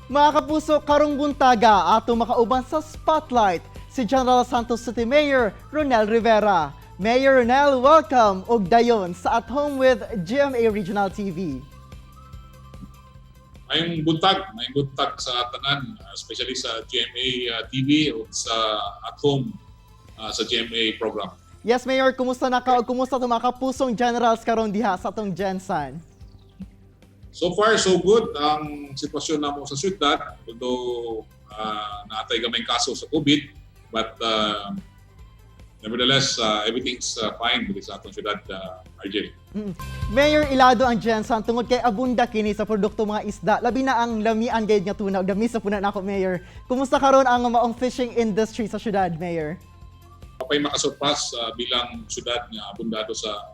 Mga kapuso, karong buntaga ato makauban sa spotlight si General Santos City Mayor Ronnel Rivera. Mayor Ronnel, welcome og dayon sa At Home with GMA Regional TV. May buntag sa tanan, especially sa GMA TV o sa At Home sa GMA program. Yes, Mayor, kumusta na ka o kumusta itong mga kapusong generals karon diha sa atong GenSan? So far, so good ang sitwasyon namo sa syudad, although naatay gamay kaso sa COVID, but nevertheless, everything's fine with sa atong syudad, RJ. Mayor, ilado ang GenSan tungod kay abunda kini sa produkto mga isda. Labi na ang lamian gayud nga tuna, dami sa punan nako, Mayor. Kumusta karon ang maong fishing industry sa syudad, Mayor? Kapay makasurpas bilang syudad nga abundado sa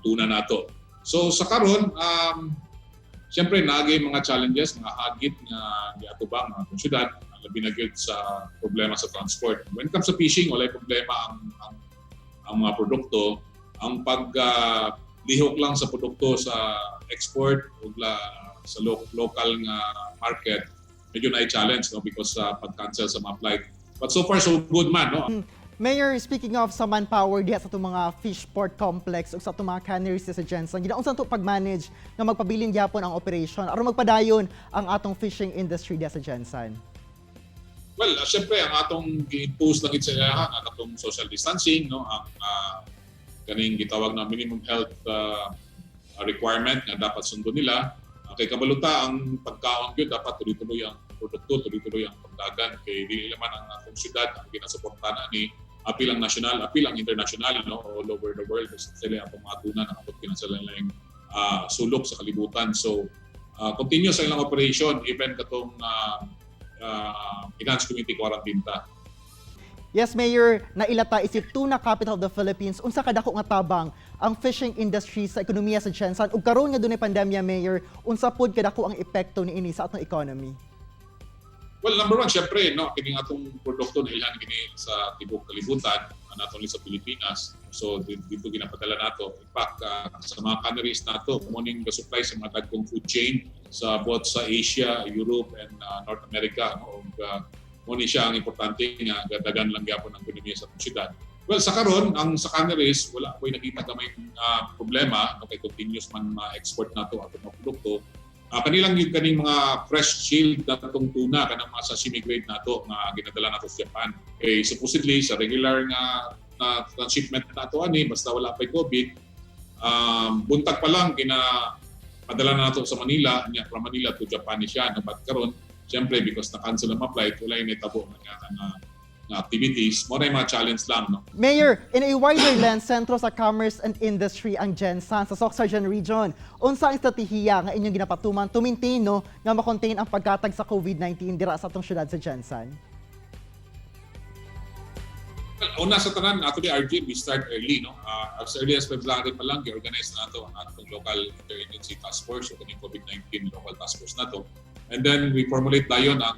tuna nato. So sa karon, siyempre naagay mga challenges, mga hagit nga giatubang ang atong syudad, labi na gyud sa problema sa transport. When it comes to fishing, walay problema ang mga produkto. Ang paglihok lang sa produkto sa export o sa local nga market, medyo na-challenge, no, because pag-cancel sa mga flight. But so far, so good man, no? Mayor, speaking of sa manpower diha sa itong mga fish port complex o sa itong mga canneries sa GenSan, ginaunsan ito pag-manage na magpabilin gyapon ang operation aron magpadayon ang atong fishing industry diha sa GenSan? Well, siyempre, ang atong gi-impose lang sa ilahan, ang atong social distancing, no, ang kaning gitawag na minimum health requirement nga dapat sundon nila. Kay kabaluta, ang pagkaon yun, dapat tuloy-tuloy ang produkto, tuloy-tuloy ang pagdagan. Kay dili naman ang atong syudad, ang ginasuportahan ni apil ang national, apil ang international, no, all over the world. Sila ang mga tuna na kapag kinasalalang sulok sa kalibutan. So, continue sa ilang operation, even katong Finance Committee quarantine ta. Yes, Mayor, nailata isip tuna capital of the Philippines. Unsa kadako nga tabang ang fishing industry sa ekonomiya sa GenSan ug karon nga dunay pandemya, Mayor, unsa pod kadako ang epekto niini sa atong economy? Well, number one, syempre, no, kining atong produkto na ilhan kini sa tibok kalibutan, naton sa Pilipinas. So dito ginapadala nato. In fact, sa mga canneries nato, morning the supply sa mga dagkong food chain sa both sa Asia, Europe, and North America, no, muna siya ang importante nga gadagan lang gyapon ang ekonomiya sa atong syudad. Well, sa karon ang sa canneries wala ko'y nakita gamay problema no, kay continuous man ma-export nato ang mga produkto. Kanilang yung kaning mga fresh shield natong tuna kanang mga sashimi grade nato nga ginadala nato sa Japan. Kay supposedly sa regular nga transshipment nato ani basta wala pay COVID, buntag pa lang padala na nato sa Manila, nya from Manila to Japan siya, no, but karon siyempre, because na-cancel ang mga flight, wala yung itabo na activities. Muna yung mga challenge lang, no? Mayor, in a wider lens, sentro sa commerce and industry ang GenSan sa Sorsogon Region. Unsa ang estratehiya nga inyong ginapatuman to maintain, no, nga makontain ang pagkatag sa COVID-19 dira sa atong syudad sa GenSan? Well, una sa tanan, ato ni RJ, we start early, no? As early as February pa lang, i-organize na nato ang atong local interagency task force o kaning COVID-19 local task force nato. And then we formulate dayon ang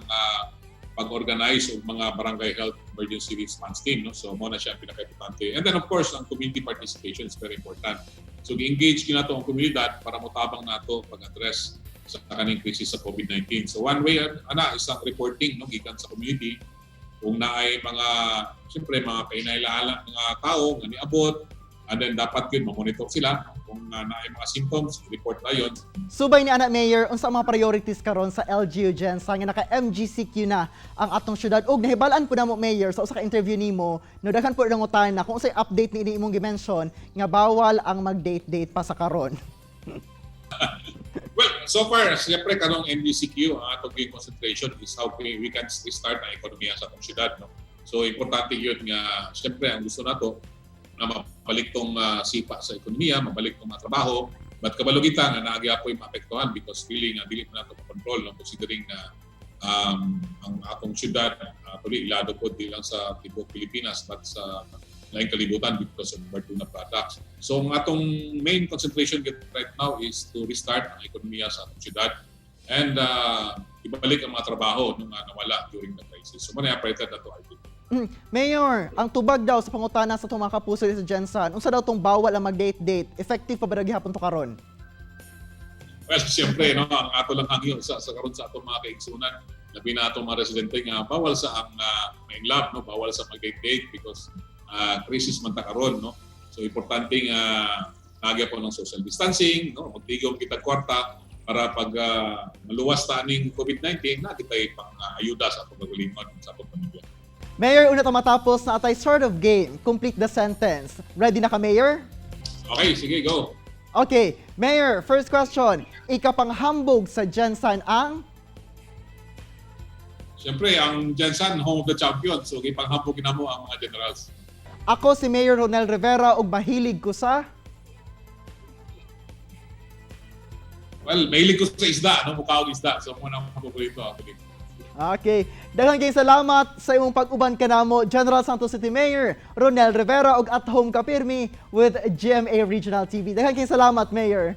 pag-organize ng mga barangay health emergency response team, no? So muna siya ang pinaka-importante. And then of course, ang community participation is very important. So gi-engage kinato ang komunidad para motabang nato pag-address sa kaning krisis sa COVID-19. So one way isang reporting, no, gikan sa community kung naay mga siyempre mga kainailaala mga tao nga niabot, and then dapat yun ma-monitor sila kung naay mga symptoms, report tayo. Subay ni Ana Mayor, unsa mga priorities karon sa LGU GenSan nga naka-MGCQ na ang atong syudad ug nahibalaan po namo, Mayor, sa usa ka interview nimo, no, daghan po nangutan na kung unsay update ni imong gimension nga bawal ang mag-date pa sa karon. Well, so far, siyempre kanong MGCQ, ang atong concentration is how we can restart ang ekonomiya sa atong syudad, no? So importante yun nga, siyempre ang gusto nato na mabalik tong sipa sa ekonomiya, mabalik tong trabaho, but kabalugitan na naagyapoy maapektuhan because really nga dili na nato ma-control, no? Considering na ang atong syudad tuloy ilado po di lang sa tibok Pilipinas but sa laing kalibutan because of tuna products. So ang atong main concentration right now is to restart ang ekonomiya sa atong syudad and ibalik ang mga trabaho nung nawala during the crisis. So muna operated na to, RJ. Mayor, ang tubag daw sa pangutana sa itong mga kapuso sa GenSan, unsa daw itong bawal ang mag-date-date? Effective pa ba na gihapon to karon? Well, siyempre, no, ang ato lang hangyo sa karon sa atong mga kaigsunan, labi na atong mga residente nga bawal sa ang main lab, no, bawal sa mag-date because crisis man ta karon, no. So importante nga nagya po ng social distancing, no, magtigom kita kwarta para pag maluwas ta ning COVID-19 na kitay pang ayuda sa atong paglimod sa atong pamilya. Mayor, una ta matapos na atay sort of game. Complete the sentence. Ready na ka, Mayor? Okay, sige, go. Okay, Mayor, first question. Ikapanghambog sa GenSan ang? Siyempre, ang GenSan, home of the champion. So, ipanghambogin na mo ang mga generals. Ako si Mayor Ronnel Rivera ug mahilig ko sa? Well, mahilig ko sa isda, no? Mukha og isda. So, muna ang paborito ako dito. Okay. Daghang kayong salamat sa imong pag-uban kanamo, General Santos City Mayor Ronnel Rivera ug at home ka pirmi with GMA Regional TV. Daghang kayong salamat, Mayor.